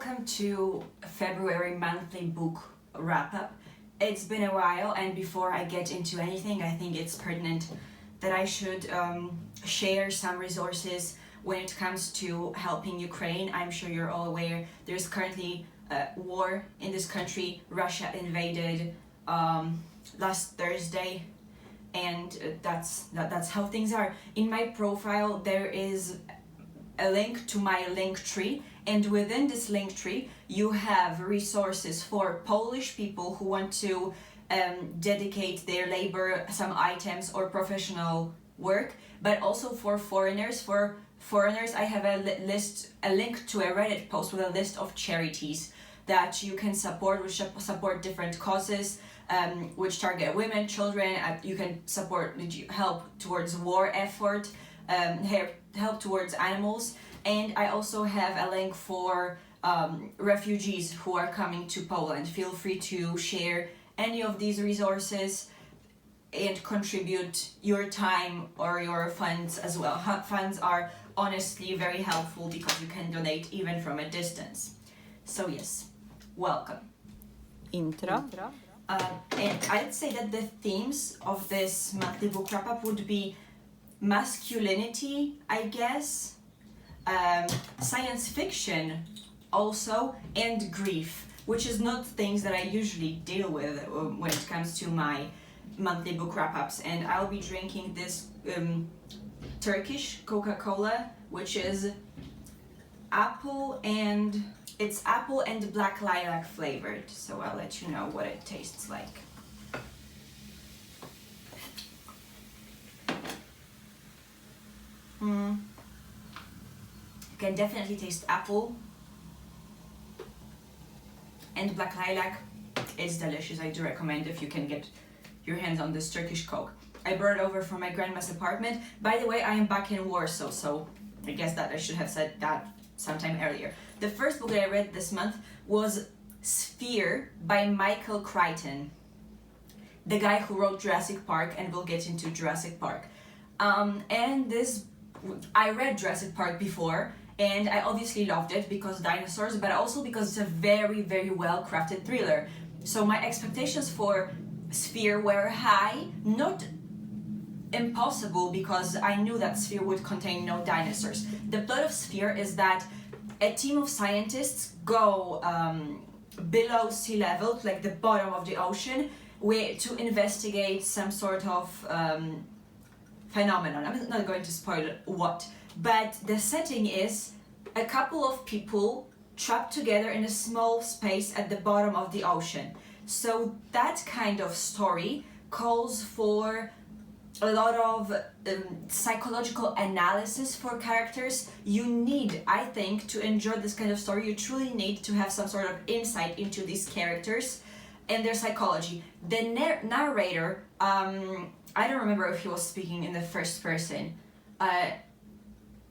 welcome to February monthly book wrap-up. It's been a while, and before I get into anything, I think it's pertinent that I should share some resources when it comes to helping Ukraine. I'm sure you're all aware there's currently war in this country. Russia invaded last Thursday, and that's how things are. In my profile there is a link to my link tree, and within this link tree you have resources for Polish people who want to dedicate their labor, some items or professional work, but also for foreigners. For foreigners, I have a link to a Reddit post with a list of charities that you can support, which support different causes, which target women, children. You can support, help towards war effort, help towards animals. And I also have a link for refugees who are coming to Poland. Feel free to share any of these resources and contribute your time or your funds as well. Funds are honestly very helpful because you can donate even from a distance. So yes, welcome. Intro. And I'd say that the themes of this monthly book wrap-up would be masculinity, I guess, science fiction also, and grief, which is not things that I usually deal with when it comes to my monthly book wrap-ups. And I'll be drinking this Turkish Coca-Cola, which is apple and black lilac flavored, so I'll let you know what it tastes like. You can definitely taste apple and black lilac. It's delicious. I do recommend if you can get your hands on this Turkish Coke. I brought it over from my grandma's apartment. By the way, I am back in Warsaw, so I guess that I should have said that sometime earlier. The first book that I read this month was Sphere by Michael Crichton, the guy who wrote Jurassic Park, and we'll get into Jurassic Park. I read Jurassic Park before, and I obviously loved it because dinosaurs, but also because it's a very, very well crafted thriller. So my expectations for Sphere were high, not impossible, because I knew that Sphere would contain no dinosaurs. The plot of Sphere is that a team of scientists go below sea level, like the bottom of the ocean, to investigate some sort of phenomenon. I'm not going to spoil what, but the setting is a couple of people trapped together in a small space at the bottom of the ocean. So that kind of story calls for a lot of psychological analysis for characters. You need, I think, to enjoy this kind of story, you truly need to have some sort of insight into these characters and their psychology. The narrator, I don't remember if he was speaking in the first person.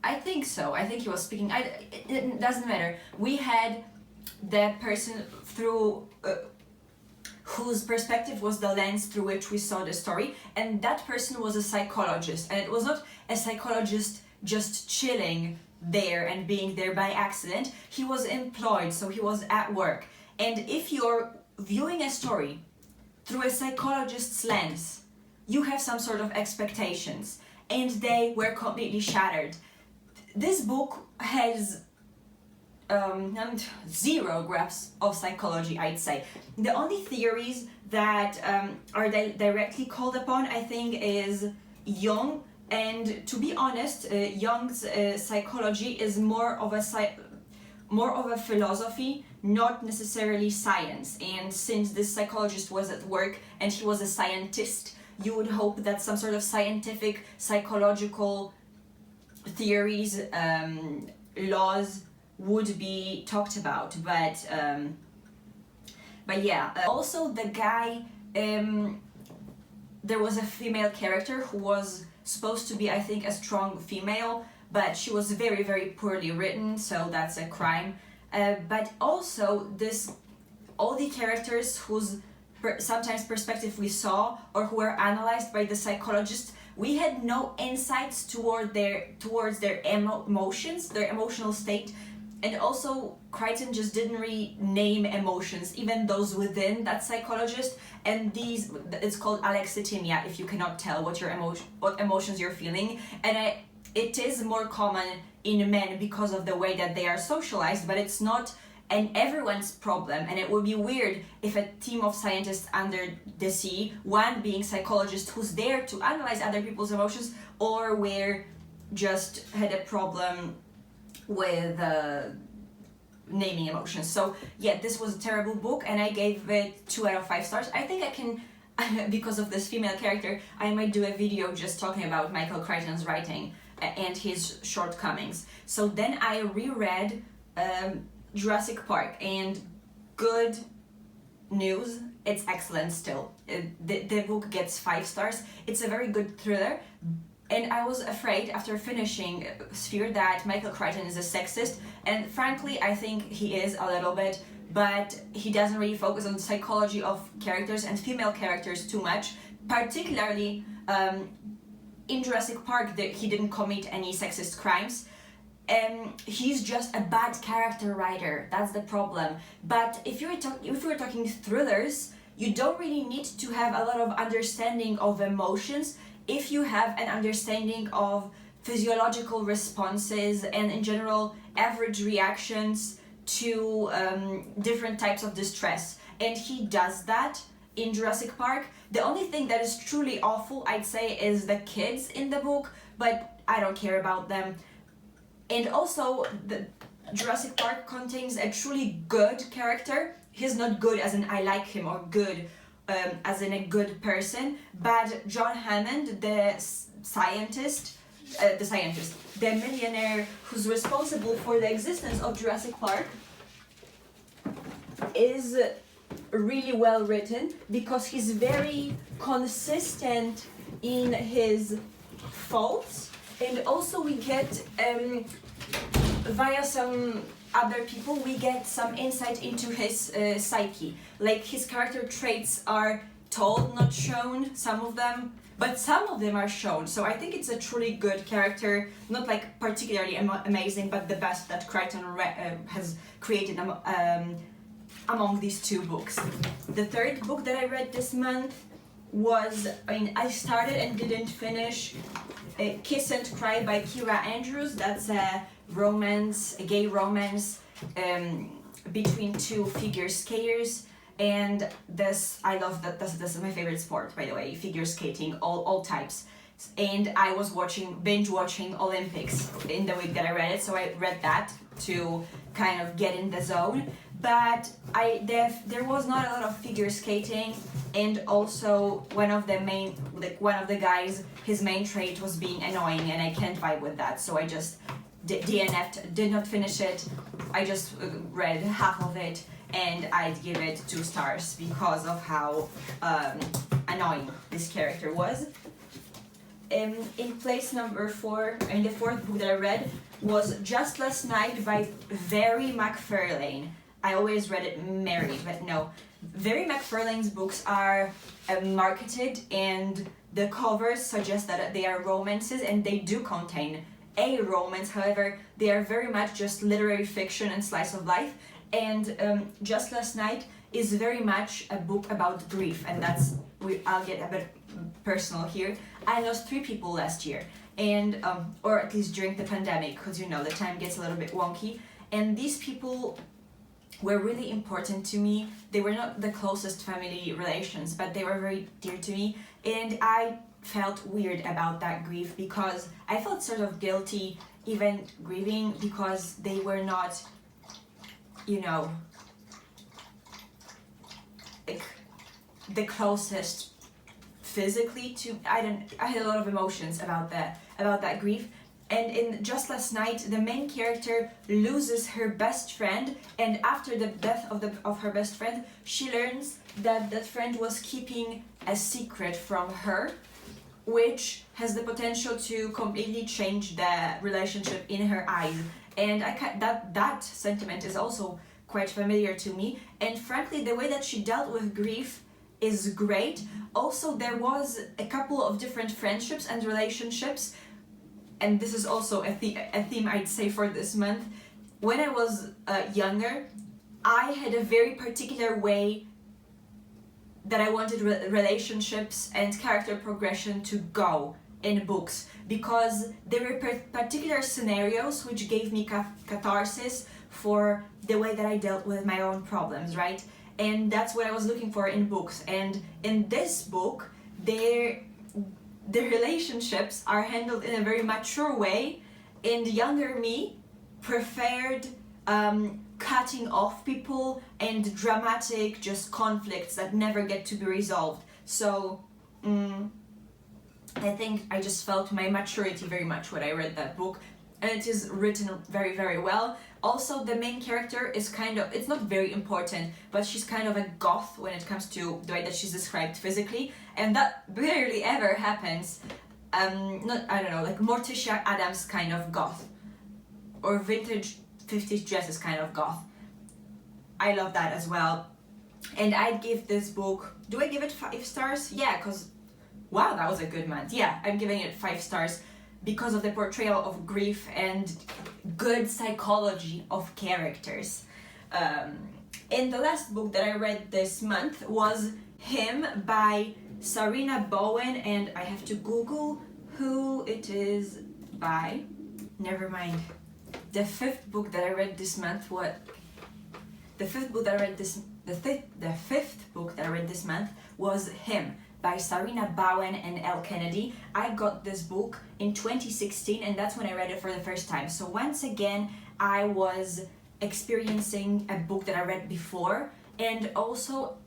I think so. I think he was speaking. It doesn't matter. We had the person through whose perspective was the lens through which we saw the story, and that person was a psychologist. And it was not a psychologist just chilling there and being there by accident. He was employed, so he was at work. And if you're viewing a story through a psychologist's lens, you have some sort of expectations, and they were completely shattered. This book has zero grasp of psychology, I'd say. The only theories that are directly called upon, I think, is Jung, and to be honest, Jung's psychology is more of a philosophy, not necessarily science. And since this psychologist was at work and he was a scientist, you would hope that some sort of scientific, psychological theories, laws would be talked about. But yeah. Also, the guy, there was a female character who was supposed to be, I think, a strong female, but she was very, very poorly written, so that's a crime. But also, all the characters whose sometimes perspective we saw or who were analyzed by the psychologist, we had no insights towards their emotions, their emotional state. and also Crichton just didn't really name emotions, even those within that psychologist. And these, it's called alexithymia, if you cannot tell what emotions you're feeling. And it is more common in men because of the way that they are socialized, but it's not everyone's problem. And it would be weird if a team of scientists under the sea, one being psychologists who's there to analyze other people's emotions, or where just had a problem with naming emotions. So yeah, this was a terrible book, and I gave it 2 out of 5 stars. I think I can, because of this female character, I might do a video just talking about Michael Crichton's writing and his shortcomings. So then I reread Jurassic Park, and good news, it's excellent still. The book gets 5 stars. It's a very good thriller. And I was afraid after finishing Sphere that Michael Crichton is a sexist, and frankly I think he is a little bit, but he doesn't really focus on the psychology of characters and female characters too much, particularly in Jurassic Park. He didn't commit any sexist crimes. He's just a bad character writer, that's the problem. But if you were talking thrillers, you don't really need to have a lot of understanding of emotions if you have an understanding of physiological responses and in general average reactions to different types of distress. And he does that in Jurassic Park. The only thing that is truly awful, I'd say, is the kids in the book, but I don't care about them. And also, the Jurassic Park contains a truly good character. He's not good as in I like him, or good as in a good person, but John Hammond, the millionaire who's responsible for the existence of Jurassic Park, is really well written because he's very consistent in his faults, and also we get via some other people, we get some insight into his psyche. Like, his character traits are told, not shown, some of them, but some of them are shown. So I think it's a truly good character, not like particularly amazing, but the best that Crichton has created among these 2 books. The third book that I read this month was, I started and didn't finish Kiss and Cry by Keira Andrews. That's a gay romance between 2 figure skaters, and I love that. This is my favorite sport, by the way, figure skating, all types. And I was binge watching Olympics in the week that I read it, so I read that to kind of get in the zone. But there was not a lot of figure skating, and also one of the guys, his main trait was being annoying, and I can't vibe with that, so I just DNF'd, did not finish it. I just read half of it, and I'd give it 2 stars because of how annoying this character was. In place number 4, and the 4th book that I read was Just Last Night by Mhairi McFarlane. I always read it Mhairi, but no. Mhairi McFarlane's books are marketed, and the covers suggest that they are romances, and they do contain a romance. However, they are very much just literary fiction and slice of life. And Just Last Night is very much a book about grief, and I'll get a bit personal here. I lost 3 people last year, and or at least during the pandemic, because the time gets a little bit wonky. And these people were really important to me. They were not the closest family relations, but they were very dear to me, and I felt weird about that grief because I felt sort of guilty even grieving because they were not, like the closest physically to. I had a lot of emotions about that grief. And in Just Last Night, the main character loses her best friend, and after the death of her best friend, she learns that that friend was keeping a secret from her, which has the potential to completely change the relationship in her eyes. And that sentiment is also quite familiar to me. And frankly, the way that she dealt with grief is great. Also, there was a couple of different friendships and relationships, and this is also a theme I'd say for this month. when I was younger, I had a very particular way that I wanted relationships and character progression to go in books, because there were particular scenarios which gave me catharsis for the way that I dealt with my own problems, right? And that's what I was looking for in books. And in this book, the relationships are handled in a very mature way, and younger me preferred cutting off people and dramatic just conflicts that never get to be resolved. So I think I just felt my maturity very much when I read that book, and it is written very, very well. Also, the main character is kind of, it's not very important, but she's kind of a goth when it comes to the way that she's described physically, and that rarely ever happens. I don't know, like Morticia Adams kind of goth, or vintage 50s dresses kind of goth. I love that as well. And I'd give this book, do I give it 5 stars? Yeah, because wow, that was a good month. Yeah, I'm giving it 5 stars because of the portrayal of grief and good psychology of characters. And the last book that I read this month was Him by Sarina Bowen, and I have to Google who it is by. Never mind. The fifth book that I read this month was Him by Sarina Bowen and L. Kennedy. I got this book in 2016, and that's when I read it for the first time. So once again, I was experiencing a book that I read before, and also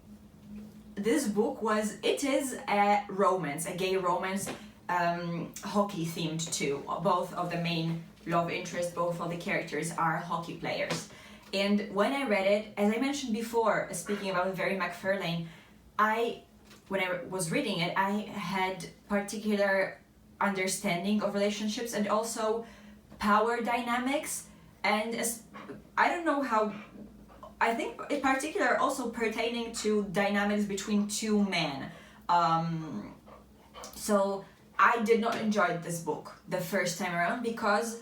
this book it is a romance, a gay romance, hockey themed too. Both of the main love interests, both of the characters are hockey players. And when I read it, as I mentioned before, speaking about Mhairi McFarlane, when I was reading it, I had particular understanding of relationships and also power dynamics, and I don't know how, I think in particular also pertaining to dynamics between two men. So I did not enjoy this book the first time around, because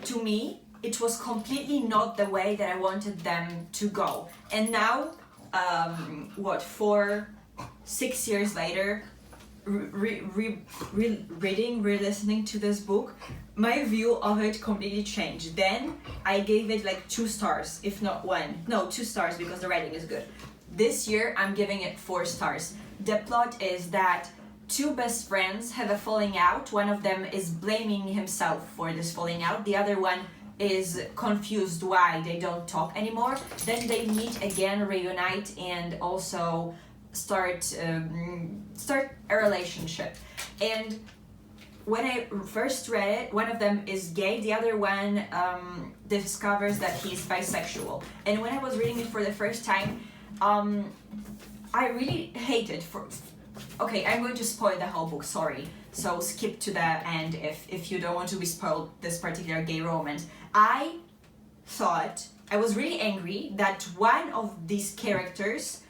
to me it was completely not the way that I wanted them to go. And now, 6 years later, re-listening to this book, my view of it completely changed. Then I gave it like 2 stars, if not 1. No, 2 stars, because the writing is good. This year I'm giving it 4 stars. The plot is that 2 best friends have a falling out. One of them is blaming himself for this falling out. The other one is confused why they don't talk anymore. Then they meet again, reunite, and also start a relationship. And when I first read it, one of them is gay, the other one discovers that he's bisexual. And when I was reading it for the first time, I really hated okay, I'm going to spoil the whole book, sorry. So skip to the end if you don't want to be spoiled this particular gay romance. I was really angry that one of these characters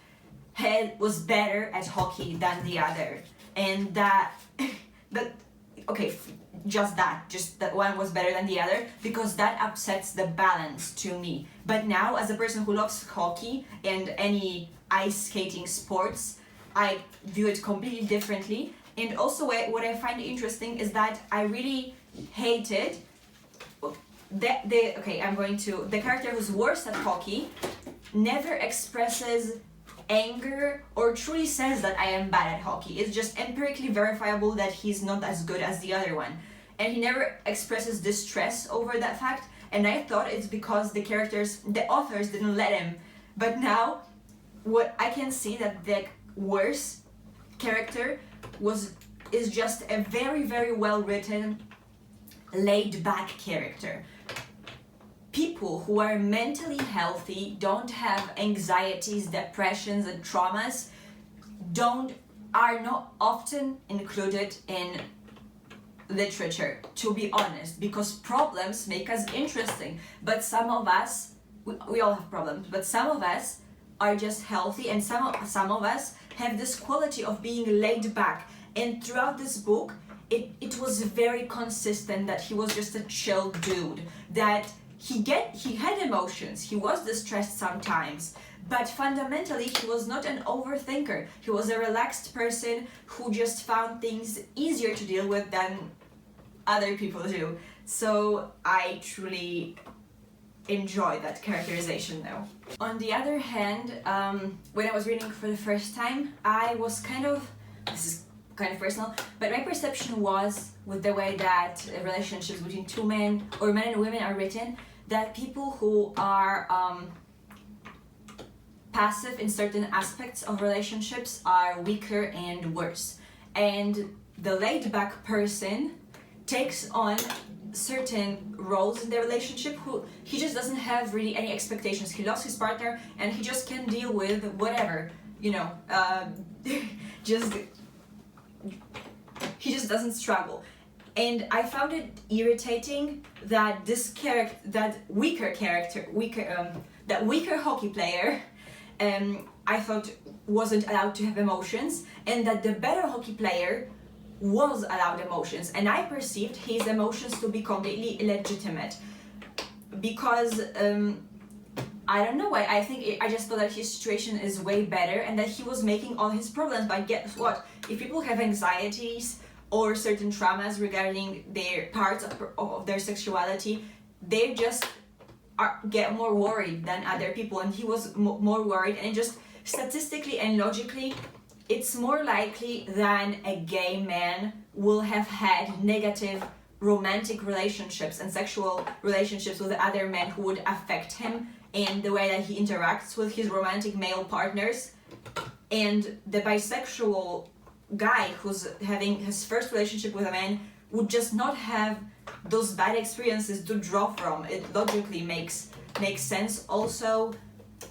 was better at hockey than the other, and just that one was better than the other, because that upsets the balance to me. But now, as a person who loves hockey and any ice skating sports, I view it completely differently. And also what I find interesting is that I really hated the character who's worse at hockey never expresses anger or truly says that I am bad at hockey. It's just empirically verifiable that he's not as good as the other one. And he never expresses distress over that fact. And I thought it's because the authors didn't let him. But now, what I can see that the worse character is just a very, very well written, laid back character. People who are mentally healthy, don't have anxieties, depressions, and traumas, are not often included in literature, to be honest, because problems make us interesting. But some of us, we all have problems, but some of us are just healthy, and some of us have this quality of being laid back. And throughout this book, it was very consistent that he was just a chill dude, that he had emotions, he was distressed sometimes, but fundamentally he was not an overthinker. He was a relaxed person who just found things easier to deal with than other people do. So I truly enjoy that characterization though. On the other hand, when I was reading for the first time, I was kind of, this is kind of personal, but my perception was, with the way that relationships between two men or men and women are written, that people who are passive in certain aspects of relationships are weaker and worse. And the laid-back person takes on certain roles in the relationship who he just doesn't have really any expectations. He loves his partner and he just can deal with whatever, you know, he just doesn't struggle. And I found it irritating that that weaker hockey player, I thought wasn't allowed to have emotions, and that the better hockey player was allowed emotions. And I perceived his emotions to be completely illegitimate, because I don't know why. I just thought that his situation is way better and that he was making all his problems. But guess what? If people have anxieties or certain traumas regarding their parts of their sexuality, they just get more worried than other people, and he was more worried. And just statistically and logically, it's more likely than a gay man will have had negative romantic relationships and sexual relationships with other men who would affect him in the way that he interacts with his romantic male partners. And the bisexual guy who's having his first relationship with a man would just not have those bad experiences to draw from. It logically makes sense. Also,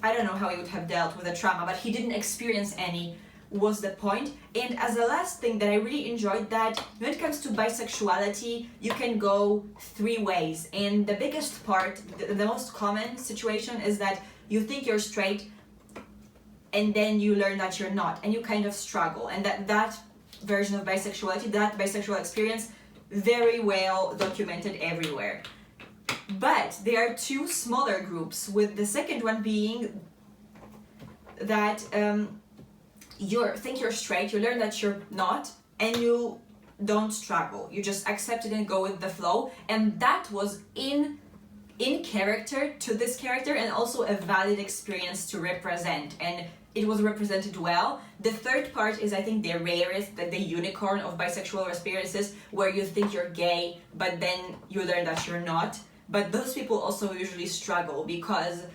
I don't know how he would have dealt with a trauma, but he didn't experience any, was the point. And as a last thing that I really enjoyed, that when it comes to bisexuality, you can go three ways. And the biggest part, the most common situation, is that you think you're straight and then you learn that you're not, and you kind of struggle. And that version of bisexuality, that bisexual experience, very well documented everywhere. But there are two smaller groups, with the second one being that you think you're straight, you learn that you're not, and you don't struggle. You just accept it and go with the flow. And that was in character to this character, and also a valid experience to represent, and it was represented well. The third part is, I think, the rarest, the unicorn of bisexual experiences, where you think you're gay, but then you learn that you're not. But those people also usually struggle because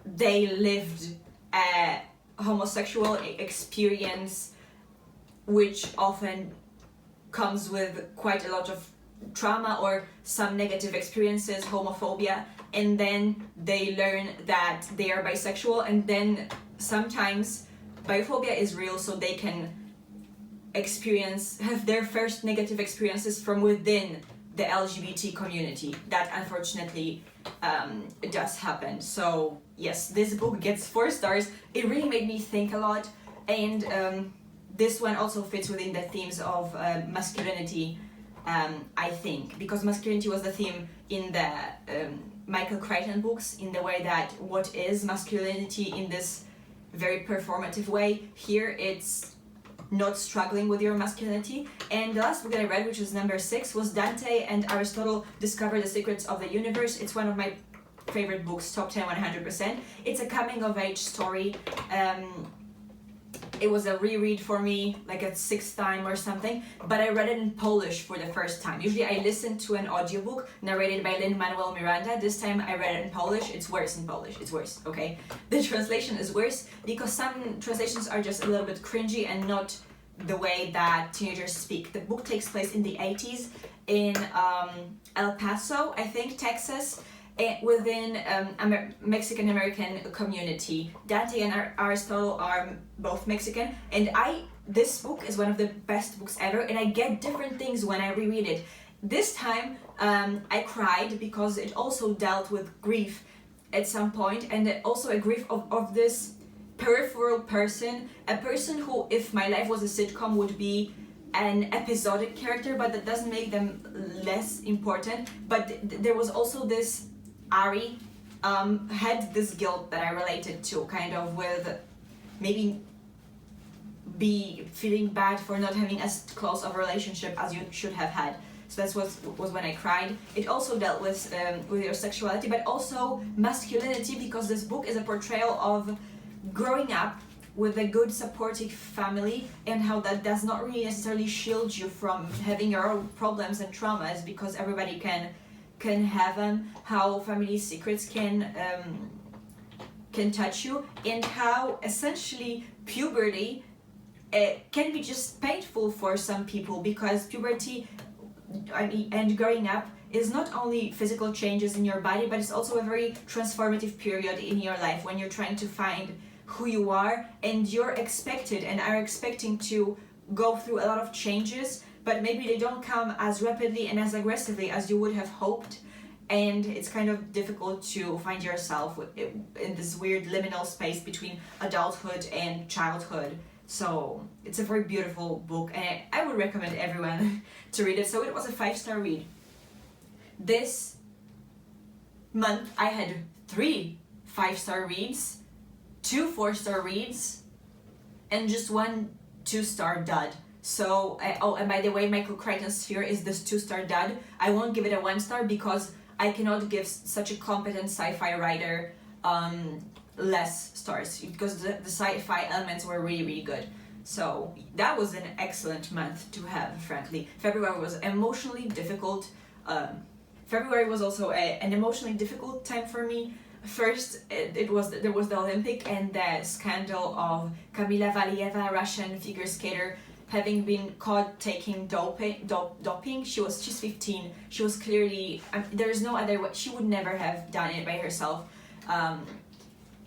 they lived a homosexual experience, which often comes with quite a lot of trauma or some negative experiences, homophobia, and then they learn that they are bisexual, and then sometimes biphobia is real, so they can have their first negative experiences from within the LGBT community. That unfortunately does happen. So yes, this book gets 4 stars. It really made me think a lot, and this one also fits within the themes of masculinity, I think, because masculinity was the theme in the Michael Crichton books, in the way that what is masculinity in this very performative way. Here it's not struggling with your masculinity. And the last book that I read, which was number 6, was Dante and Aristotle Discover the Secrets of the Universe. It's one of my favorite books, top 10 100%. It's a coming of age story. It was a reread for me, like a 6th time or something, but I read it in Polish for the first time. Usually I listen to an audiobook narrated by Lin-Manuel Miranda. This time I read it in Polish. It's worse in Polish. It's worse, okay? The translation is worse because some translations are just a little bit cringy and not the way that teenagers speak. The book takes place in the 80s in El Paso, I think, Texas, within Mexican-American community. Dante and Aristotle are both Mexican, and this book is one of the best books ever, and I get different things when I reread it. This time I cried because it also dealt with grief at some point, and also a grief of this peripheral person, a person who, if my life was a sitcom, would be an episodic character, but that doesn't make them less important. But there was also this Ari had this guilt that I related to, kind of, with maybe be feeling bad for not having as close of a relationship as you should have had. So that was when I cried. It also dealt with your sexuality, but also masculinity, because this book is a portrayal of growing up with a good supportive family, and how that does not really necessarily shield you from having your own problems and traumas, because everybody can have them, how family secrets can touch you, and how essentially puberty can be just painful for some people, because puberty and growing up is not only physical changes in your body, but it's also a very transformative period in your life when you're trying to find who you are, and you're expected and are expecting to go through a lot of changes, but maybe they don't come as rapidly and as aggressively as you would have hoped, and it's kind of difficult to find yourself in this weird liminal space between adulthood and childhood. So it's a very beautiful book, and I would recommend everyone to read it. So it was a 5-star read. This month I had 3 5-star reads, 2 4-star reads, and just 1 2-star dud. So, and by the way, Michael Crichton's Sphere is this 2-star dud. I won't give it a 1-star because I cannot give such a competent sci-fi writer less stars, because the sci-fi elements were really, really good. So that was an excellent month to have, frankly. February was emotionally difficult. February was also an emotionally difficult time for me. First, there was the Olympic and the scandal of Kamila Valieva, Russian figure skater, having been caught taking doping. She's 15. She was clearly, there is no other way. She would never have done it by herself.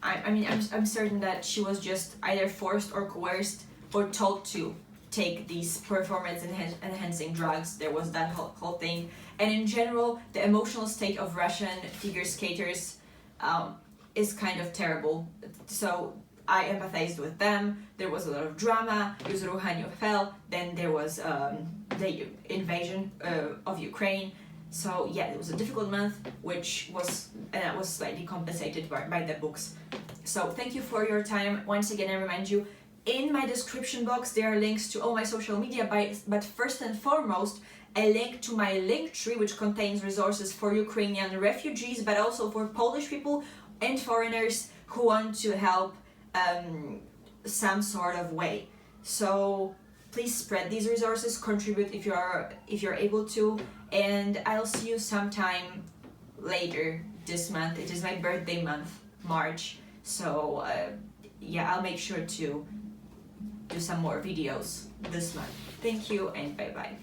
I'm certain that she was just either forced or coerced or told to take these performance enhancing drugs. There was that whole thing. And in general, the emotional state of Russian figure skaters is kind of terrible. So I empathized with them. There was a lot of drama. Yuzuru Hanyu fell. Then there was the invasion of Ukraine. So yeah, it was a difficult month, which was slightly compensated by the books. So thank you for your time. Once again, I remind you, in my description box there are links to all my social media, but first and foremost, a link to my link tree, which contains resources for Ukrainian refugees, but also for Polish people and foreigners who want to help some sort of way. So please spread these resources, contribute if you're able to, and I'll see you sometime later this month. It is my birthday month, March, so yeah, I'll make sure to do some more videos this month. Thank you, and bye bye.